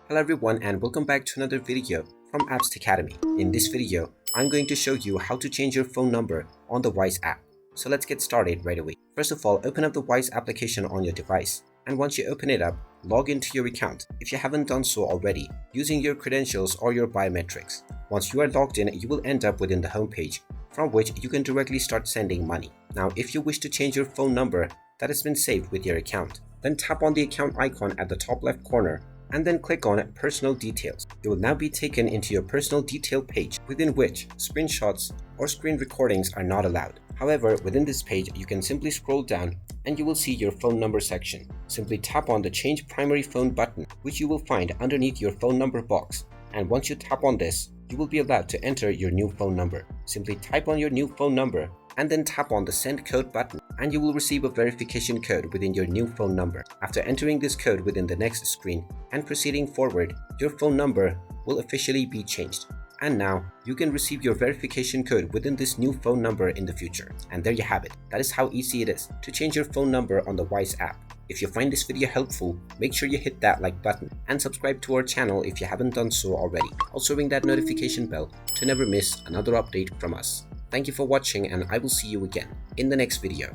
Hello everyone and welcome back to another video from Apps Academy. In this video, I'm going to show you how to change your phone number on the Wise app. So let's get started right away. First of all, open up the Wise application on your device. And once you open it up, log into your account if you haven't done so already using your credentials or your biometrics. Once you are logged in, you will end up within the home page from which you can directly start sending money. Now, if you wish to change your phone number that has been saved with your account, then tap on the account icon at the top left corner and then click on Personal Details. You will now be taken into your personal detail page within which screenshots or screen recordings are not allowed. However, within this page, you can simply scroll down and you will see your phone number section. Simply tap on the Change Primary Phone button, which you will find underneath your phone number box. And once you tap on this, you will be allowed to enter your new phone number. Simply type on your new phone number and then tap on the Send Code button and you will receive a verification code within your new phone number. After entering this code within the next screen and proceeding forward, your phone number will officially be changed. And now you can receive your verification code within this new phone number in the future. And there you have it. That is how easy it is to change your phone number on the Wise app. If you find this video helpful, make sure you hit that like button and subscribe to our channel if you haven't done so already. Also ring that notification bell to never miss another update from us. Thank you for watching and I will see you again in the next video.